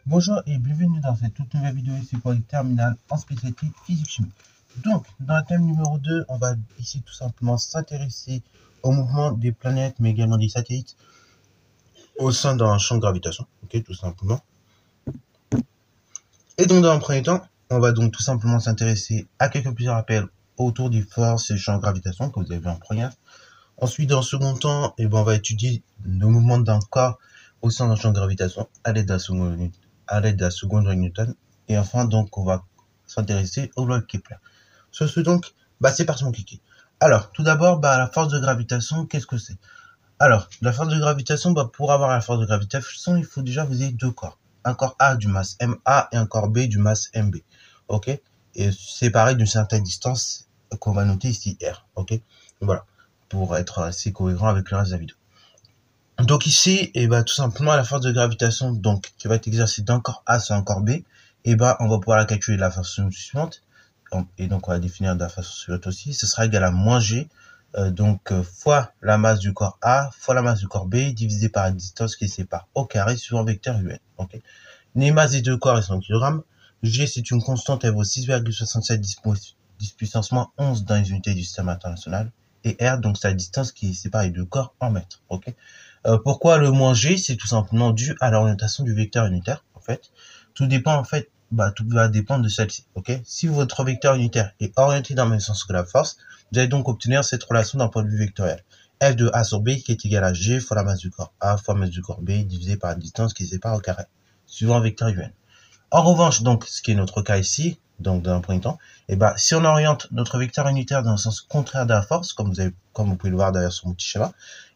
Bonjour et bienvenue dans cette toute nouvelle vidéo ici pour les terminales en spécialité physique-chimie. Donc, dans le thème numéro 2, on va ici tout simplement s'intéresser au mouvement des planètes, mais également des satellites au sein d'un champ de gravitation, ok, tout simplement. Et donc, dans un premier temps, on va donc tout simplement s'intéresser à quelques petits rappels autour des forces et champs de gravitation que vous avez vu en première. Ensuite, dans le second temps, on va étudier le mouvement d'un corps au sein d'un champ de gravitation à l'aide de la seconde loi de Newton. Et enfin, donc, on va s'intéresser aux lois de Kepler. Sur ce, donc, c'est parti mon kiki. Alors, tout d'abord, la force de gravitation, qu'est-ce que c'est? Alors, la force de gravitation, pour avoir la force de gravitation, il faut déjà vous ayez deux corps. Un corps A du masse MA et un corps B du masse MB. Ok? Et séparés d'une certaine distance qu'on va noter ici R. Ok? Voilà. Pour être assez cohérent avec le reste de la vidéo. Donc ici, tout simplement, la force de gravitation, donc, qui va être exercée d'un corps A sur un corps B, on va pouvoir la calculer de la façon suivante. Et donc, on va définir de la façon suivante aussi. Ce sera égal à moins G, fois la masse du corps A, fois la masse du corps B, divisé par la distance qui les sépare au carré sur un vecteur UN. Okay. Les masses des deux corps, elles sont en kilogrammes. G, c'est une constante, elle vaut 6,67 10 puissance moins 11 dans les unités du système international. Et R, donc, c'est la distance qui sépare les deux corps en mètres. Okay. Pourquoi le moins G? C'est tout simplement dû à l'orientation du vecteur unitaire, en fait. Tout dépend, en fait, tout va dépendre de celle-ci, ok? Si votre vecteur unitaire est orienté dans le même sens que la force, vous allez donc obtenir cette relation d'un point de vue vectoriel. F de A sur B qui est égal à G fois la masse du corps A fois la masse du corps B divisé par la distance qui sépare au carré, suivant un vecteur UN. En revanche, donc, ce qui est notre cas ici, donc, dans un premier temps, si on oriente notre vecteur unitaire dans le sens contraire de la force, comme vous pouvez le voir derrière sur mon petit schéma,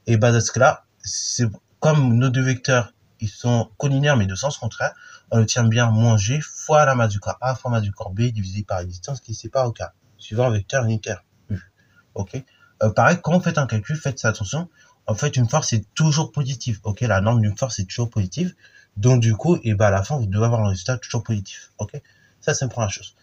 dans ce cas-là, c'est comme nos deux vecteurs, ils sont collinaires mais de sens contraire, on obtient bien moins G fois la masse du corps A fois la masse du corps B divisé par la distance qui sépare au carré, suivant un vecteur unitaire U. Ok. Pareil, quand vous faites un calcul, faites attention. En fait, une force est toujours positive. Ok, la norme d'une force est toujours positive. Donc du coup, à la fin, vous devez avoir un résultat toujours positif. Ok. Ça, c'est une première chose.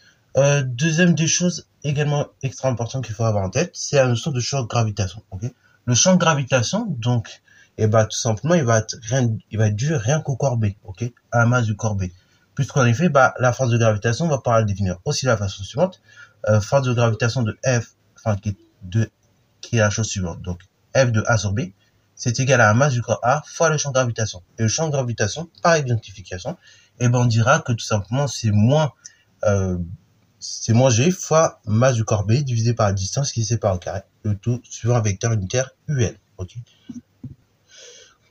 Deuxième des choses également extra importantes qu'il faut avoir en tête, c'est la notion de champ de gravitation. Ok. Le champ de gravitation, donc, tout simplement, il va être dû rien qu'au corps B, ok, à la masse du corps B. Puisqu'en effet, la force de gravitation, on va pouvoir la définir aussi de la façon suivante. Force de gravitation de F, qui est la chose suivante. Donc, F de A sur B, c'est égal à la masse du corps A fois le champ de gravitation. Et le champ de gravitation, par identification, on dira que tout simplement, c'est moins G fois masse du corps B divisé par la distance qui sépare au carré. Le tout suivant un vecteur unitaire UN, ok.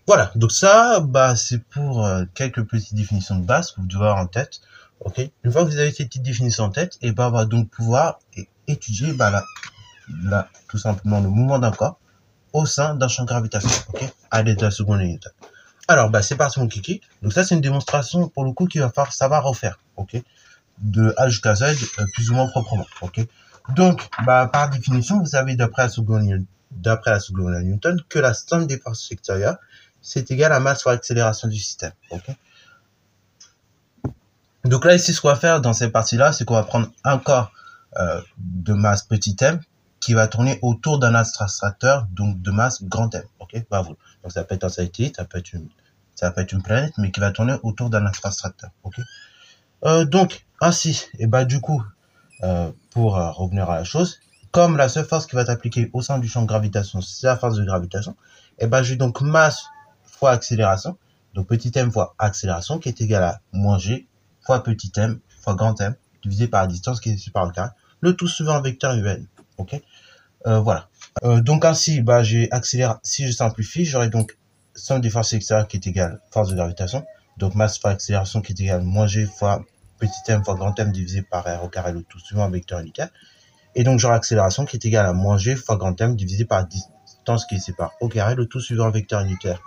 Voilà, donc ça, c'est pour quelques petites définitions de base que vous devez avoir en tête. Ok. Une fois que vous avez ces petites définitions en tête, on va donc pouvoir étudier tout simplement le mouvement d'un corps au sein d'un champ de gravitation, ok, à l'aide de la seconde loi de Newton. Alors, c'est parti mon kiki. Donc ça, c'est une démonstration pour le coup qu'il va falloir savoir refaire, ok, de A jusqu'à Z, plus ou moins proprement, ok. Donc, par définition, vous savez d'après la seconde loi de Newton que la somme des forces extérieures c'est égal à masse fois accélération du système. Okay. Donc là, ici, ce qu'on va faire dans cette partie-là, c'est qu'on va prendre un corps de masse petit m qui va tourner autour d'un attracteur, donc de masse grand M. Okay. Donc ça peut être un satellite, ça peut être une planète, mais qui va tourner autour d'un attracteur. Okay. Donc, ainsi, du coup, pour revenir à la chose, comme la seule force qui va être appliquée au sein du champ de gravitation, c'est la force de gravitation, j'ai donc masse fois accélération, donc petit m fois accélération qui est égal à moins G fois petit m fois grand M divisé par la distance qui est sépare le carré, le tout suivant un vecteur UN. Ok. Voilà. Donc ainsi, j'ai accéléré. Si je simplifie, j'aurai donc somme des forces extérieures qui est égale force de gravitation, donc masse fois accélération qui est égale moins G fois petit m fois grand M divisé par R au carré, le tout suivant un vecteur unitaire. Et donc j'aurai accélération qui est égale à moins G fois grand M divisé par la distance qui les sépare au carré, le tout suivant un vecteur unitaire.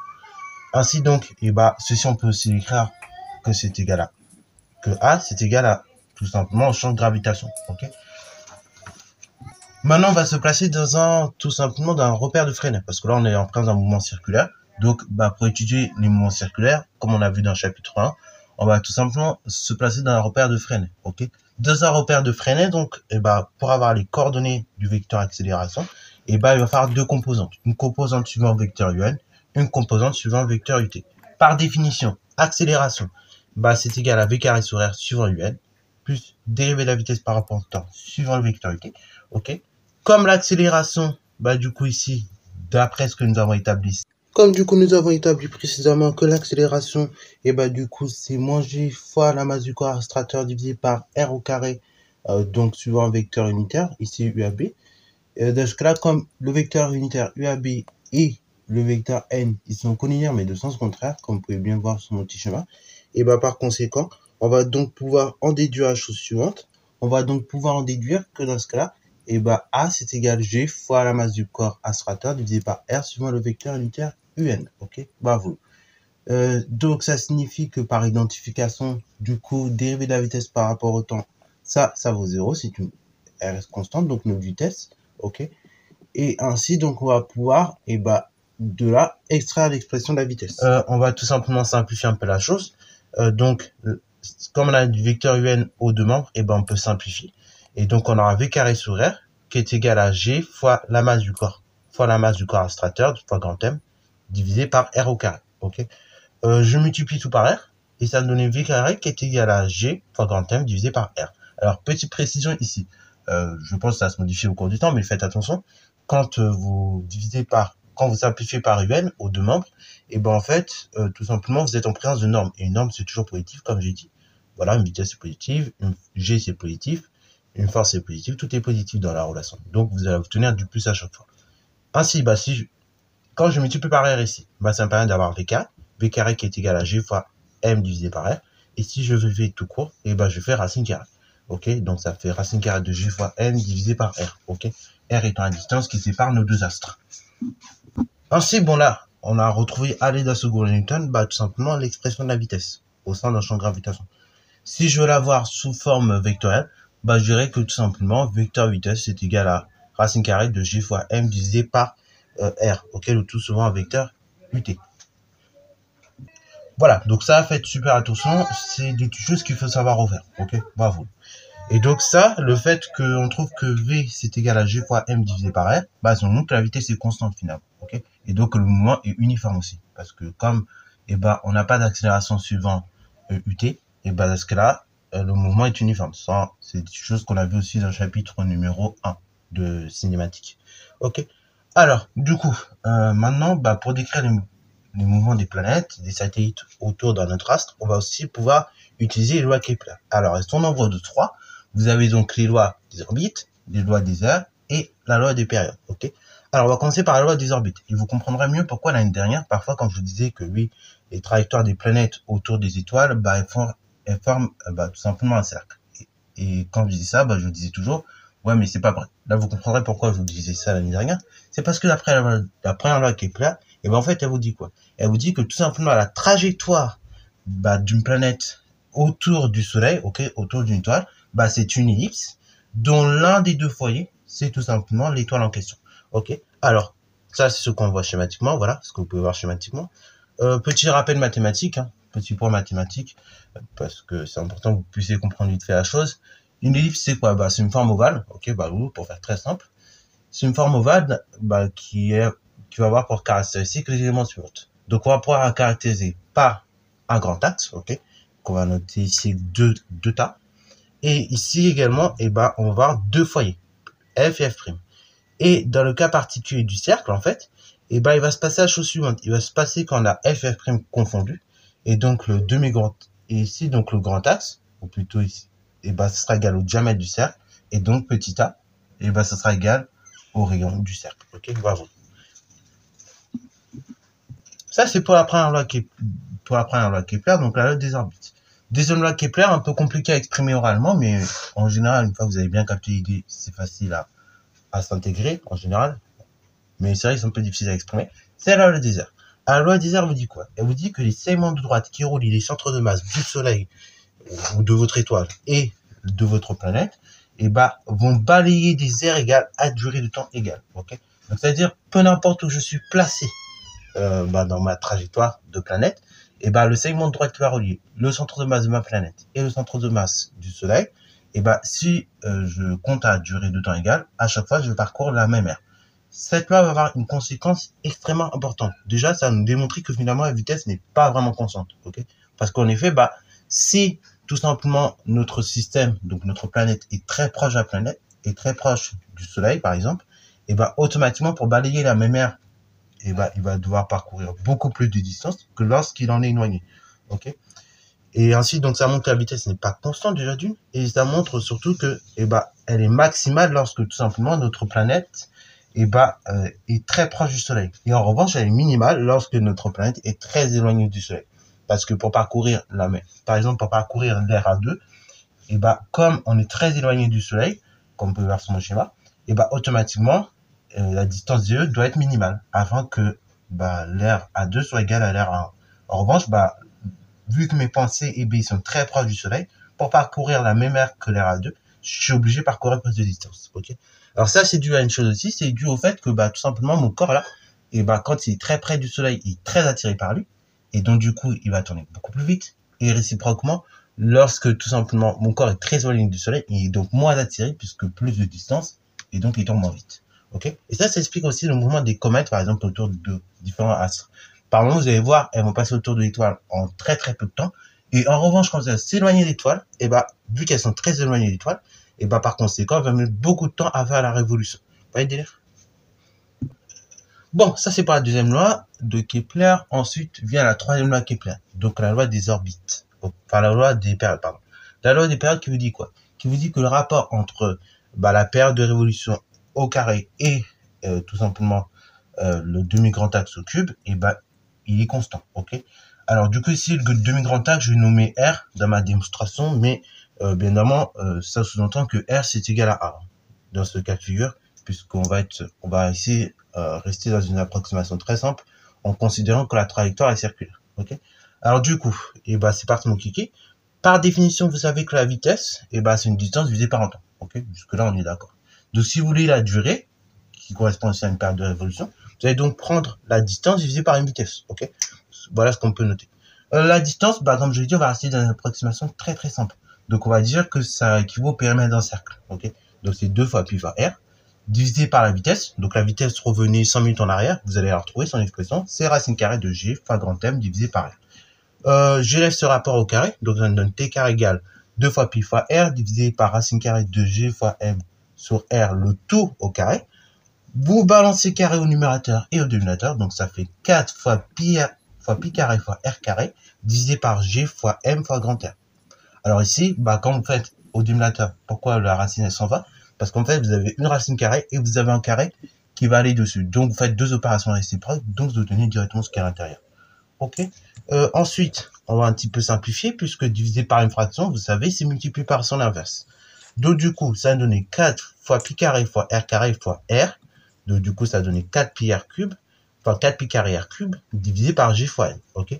Ainsi donc, ceci on peut aussi écrire que c'est égal à, que A c'est égal à, tout simplement, au champ de gravitation, ok. Maintenant, on va se placer tout simplement dans un repère de Fresnel, parce que là, on est en présence d'un mouvement circulaire. Donc, pour étudier les mouvements circulaires, comme on l'a vu dans le chapitre 1, on va tout simplement se placer dans un repère de Fresnel, ok. Dans un repère de Fresnel, donc, pour avoir les coordonnées du vecteur accélération, et bah, il va falloir deux composantes. Une composante suivant vecteur un, une composante suivant vecteur ut. Par définition, accélération, bah, c'est égal à v carré sur r suivant un, plus dérivée de la vitesse par rapport au temps suivant le vecteur ut. Ok. Comme l'accélération, bah, du coup, ici, d'après ce que nous avons établi, comme du coup nous avons établi précisément que l'accélération, et bah du coup c'est moins g fois la masse du corps accelérateur divisé par r au carré, donc suivant un vecteur unitaire, ici UAB. Dans ce cas-là, comme le vecteur unitaire UAB et le vecteur n, ils sont collinéaires mais de sens contraire, comme vous pouvez bien voir sur mon petit schéma, et bah par conséquent, on va donc pouvoir en déduire la chose suivante. On va donc pouvoir en déduire que dans ce cas-là, et bah A c'est égal G fois la masse du corps accelérateur divisé par R suivant le vecteur unitaire UN. Ok, bravo. Donc ça signifie que par identification, du coup, dérivée de la vitesse par rapport au temps, ça vaut 0, c'est une R reste constante, donc notre vitesse. Ok. Et ainsi, donc on va pouvoir, et bah, de là, extraire l'expression de la vitesse. On va tout simplement simplifier un peu la chose. Donc, comme on a du vecteur UN aux deux membres, et ben on peut simplifier. Et donc on aura V carré sur R qui est égal à G fois la masse du corps accelérateur fois grand M divisé par R au carré. Ok. Je multiplie tout par R et ça me donne V carré qui est égal à G fois grand M divisé par R. Alors petite précision ici. Je pense que ça se modifie au cours du temps, mais faites attention. Quand vous simplifiez par UN aux deux membres, et ben en fait, tout simplement, vous êtes en présence de normes. Et une norme, c'est toujours positif, comme j'ai dit. Voilà, une vitesse c'est positive, une G c'est positif, une force c'est positif, tout est positif dans la relation. Donc vous allez obtenir du plus à chaque fois. Ainsi, bah quand je multiplie par R ici, bah ça me permet d'avoir V carré qui est égal à G fois M divisé par R. Et si je veux V tout court, et ben je fais racine carrée. Ok, donc ça fait racine carrée de G fois M divisé par R. Ok, R étant la distance qui sépare nos deux astres. Ainsi, bon là, on a retrouvé à l'aide d'un second Newton, bah tout simplement l'expression de la vitesse au sein d'un champ de gravitation. Si je veux l'avoir sous forme vectorielle, bah je dirais que tout simplement vecteur vitesse c'est égal à racine carrée de G fois M divisé par R, auquel le tout souvent un vecteur ut. Voilà, donc ça, faites super attention, c'est des choses qu'il faut savoir refaire. Ok, bravo. Et donc ça, le fait qu'on trouve que V c'est égal à G fois M divisé par R, bah on montre que la vitesse est constante finalement. Ok, et donc le mouvement est uniforme aussi, parce que comme on n'a pas d'accélération suivant UT, et dans ce cas-là, le mouvement est uniforme. Ça, c'est des choses qu'on a vu aussi dans le chapitre numéro 1 de cinématique. Ok. Alors, du coup, maintenant, pour décrire les mouvements des planètes, des satellites autour de notre astre, on va aussi pouvoir utiliser les lois Kepler. Alors, elles sont au nombre de 3. Vous avez donc les lois des orbites, les lois des aires et la loi des périodes. Ok. Alors, on va commencer par la loi des orbites. Et vous comprendrez mieux pourquoi l'année dernière, parfois, quand je vous disais que oui, les trajectoires des planètes autour des étoiles, elles forment tout simplement un cercle. Et quand je dis ça, je vous disais toujours, ouais, mais c'est pas vrai. Là, vous comprendrez pourquoi je vous disais ça l'année dernière. C'est parce que d'après la première loi Kepler, en fait, elle vous dit quoi? Elle vous dit que tout simplement la trajectoire d'une planète autour du Soleil, ok, autour d'une étoile, c'est une ellipse dont l'un des deux foyers, c'est tout simplement l'étoile en question. Ok. Alors, ça, c'est ce qu'on voit schématiquement. Voilà, ce que vous pouvez voir schématiquement. Petit rappel mathématique, petit point mathématique, parce que c'est important que vous puissiez comprendre vite fait la chose. Une ellipse, c'est quoi? C'est une forme ovale. Ok, pour faire très simple. C'est une forme ovale qui va avoir pour caractéristique les éléments suivants. Donc, on va pouvoir la caractériser par un grand axe, ok, qu'on va noter ici deux tas. Et ici également, on va avoir deux foyers, F et F'. Et dans le cas particulier du cercle, en fait, il va se passer la chose suivante. Il va se passer quand on a F et F' confondus, et donc le demi-grand, et ici, donc le grand axe, ou plutôt ici, ce sera égal au diamètre du cercle, et donc petit a, ça sera égal au rayon du cercle. Ok, bravo. Ça, c'est pour la première loi Kepler, donc la loi des orbites. Deuxième loi Kepler, un peu compliqué à exprimer oralement, mais en général, une fois que vous avez bien capté l'idée, c'est facile à s'intégrer, en général. Mais c'est vrai que c'est un peu difficile à exprimer. C'est la loi des airs. La loi des airs vous dit quoi? Elle vous dit que les segments de droite qui relient les centres de masse du Soleil, ou de votre étoile, et de votre planète, vont balayer des aires égales à durée de temps égale. Ok? Donc, c'est-à-dire, peu importe où je suis placé, dans ma trajectoire de planète, le segment de droite qui va relier le centre de masse de ma planète et le centre de masse du Soleil, si je compte à durée de temps égale, à chaque fois je parcours la même aire. cette loi va avoir une conséquence extrêmement importante. Déjà, ça va nous démontrer que finalement, la vitesse n'est pas vraiment constante. Ok, parce qu'en effet, si tout simplement notre système, donc notre planète, est très proche de la planète, est très proche du Soleil, par exemple, et automatiquement, pour balayer la même aire, il va devoir parcourir beaucoup plus de distance que lorsqu'il en est éloigné. Ok. Et ainsi, donc, ça montre que la vitesse n'est pas constante déjà d'une, et ça montre surtout que, elle est maximale lorsque tout simplement notre planète, est très proche du Soleil. Et en revanche, elle est minimale lorsque notre planète est très éloignée du Soleil. Parce que pour parcourir par exemple, pour parcourir l'air A2, comme on est très éloigné du Soleil, comme on peut voir sur mon schéma, automatiquement, la distance de E doit être minimale afin que, l'air A2 soit égal à l'air A1. En revanche, vu que mes pensées sont très proches du Soleil, pour parcourir la même aire que l'air A2, je suis obligé de parcourir plus de distance. Ok. Alors ça, c'est dû à une chose aussi, c'est dû au fait que tout simplement mon corps là, quand il est très près du Soleil, il est très attiré par lui, et donc du coup, il va tourner beaucoup plus vite. Et réciproquement, lorsque tout simplement mon corps est très éloigné du Soleil, il est donc moins attiré puisque plus de distance, et donc il tourne moins vite. Ok. Et ça explique aussi le mouvement des comètes, par exemple, autour de différents astres. Par moment, vous allez voir, elles vont passer autour de l'étoile en très très peu de temps. Et en revanche, quand elles s'éloignent de l'étoile, vu qu'elles sont très éloignées de l'étoile, par conséquent, elles vont mettre beaucoup de temps à faire la révolution. Vous voyez le délire? Bon, ça c'est pour la deuxième loi de Kepler. Ensuite vient la troisième loi de Kepler. Donc la loi des orbites. Enfin, la loi des périodes, pardon. La loi des périodes qui vous dit quoi? Qui vous dit que le rapport entre la période de révolution au carré et tout simplement le demi-grand axe au cube, il est constant. Ok. Alors du coup ici le demi-grand axe, je vais nommer R dans ma démonstration, mais bien évidemment ça sous-entend que R c'est égal à A dans ce cas de figure, puisqu'on va ici rester dans une approximation très simple en considérant que la trajectoire est circulaire. Ok. Alors du coup, c'est parti mon kiki. Par définition, vous savez que la vitesse, c'est une distance divisée par un temps. Ok. Jusque là on est d'accord. Donc si vous voulez la durée, qui correspond aussi à une période de révolution, vous allez donc prendre la distance divisée par une vitesse. Ok. Voilà ce qu'on peut noter. La distance, comme je l'ai dit, on va rester dans une approximation très très simple. Donc on va dire que ça équivaut au périmètre d'un cercle. Ok. Donc c'est 2 fois pi fois r divisé par la vitesse. Donc la vitesse, revenez 100 minutes en arrière, vous allez la retrouver, son expression, c'est racine carrée de g fois grand M divisé par r. J'élève ce rapport au carré, donc ça me donne t carré égale 2 fois pi fois r divisé par racine carrée de g fois m sur r, le tout au carré. Vous balancez carré au numérateur et au dénominateur, donc ça fait 4 fois pi carré fois r carré divisé par g fois m fois grand R. Alors ici, quand vous faites au dénominateur, pourquoi la racine elle s'en va? Parce qu'en fait, vous avez une racine carrée et vous avez un carré qui va aller dessus. Donc, vous faites deux opérations réciproques, donc vous obtenez directement ce qui est à l'intérieur. Ok. Ensuite, on va un petit peu simplifier, puisque divisé par une fraction, vous savez, c'est multiplié par son inverse. Donc, du coup, ça va donner 4 fois pi carré fois r carré fois r. Donc, du coup, ça va donner 4 pi r cube, enfin 4 pi carré r cube, divisé par g fois n. Ok.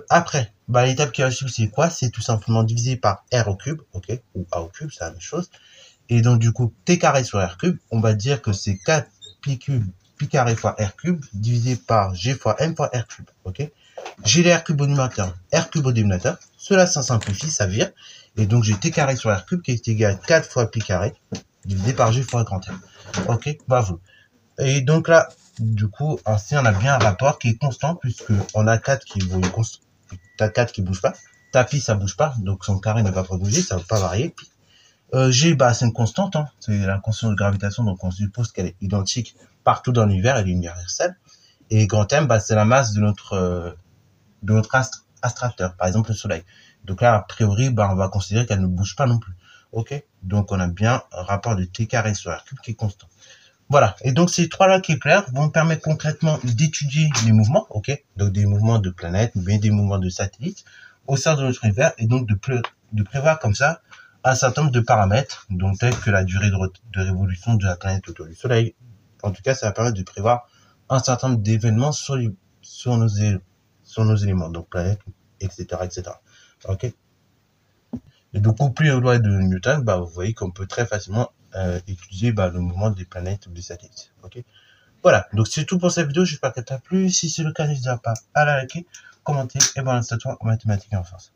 Après, l'étape qui va suivre, c'est quoi? C'est tout simplement divisé par r au cube, ok, ou a au cube, c'est la même chose. Et donc, du coup, t carré sur r cube, on va dire que c'est 4 pi cube, pi carré fois r cube, divisé par g fois m fois r cube, ok. J'ai les r cube au numérateur, r cube au dénominateur. Cela s'en simplifie, ça vire. Et donc, j'ai t carré sur r cube qui est égal à 4 fois pi carré, divisé par g fois grand M. Ok, bravo. Et donc là, du coup, ainsi, on a bien un rapport qui est constant, puisque on a 4 qui vont constant. T'as 4 qui bouge pas. Ta pi, ça bouge pas. Donc, son carré ne va pas bouger, ça va pas varier. G, c'est une constante, hein. C'est la constante de gravitation, donc on suppose qu'elle est identique partout dans l'univers, elle est universelle. Et grand M, c'est la masse de notre astrateur, par exemple le Soleil. Donc là, a priori, on va considérer qu'elle ne bouge pas non plus. Ok. Donc on a bien un rapport de t carré sur r cube qui est constant. Voilà. Et donc ces trois lois Kepler vont me permettre concrètement d'étudier les mouvements, ok. Donc des mouvements de planètes, mais des mouvements de satellites au sein de notre univers, et donc de prévoir comme ça un certain nombre de paramètres, donc tels que la durée de révolution de la planète autour du Soleil. En tout cas, ça va permettre de prévoir un certain nombre d'événements sur nos éléments, donc planètes, etc., etc. Ok. Et donc, couplé aux lois de Newton, vous voyez qu'on peut très facilement étudier le mouvement des planètes ou des satellites. Ok. Voilà. Donc, c'est tout pour cette vidéo. J'espère qu'elle t'a plu. Si c'est le cas, n'hésite pas à la liker, commenter et voir l'instant en mathématiques et en sciences.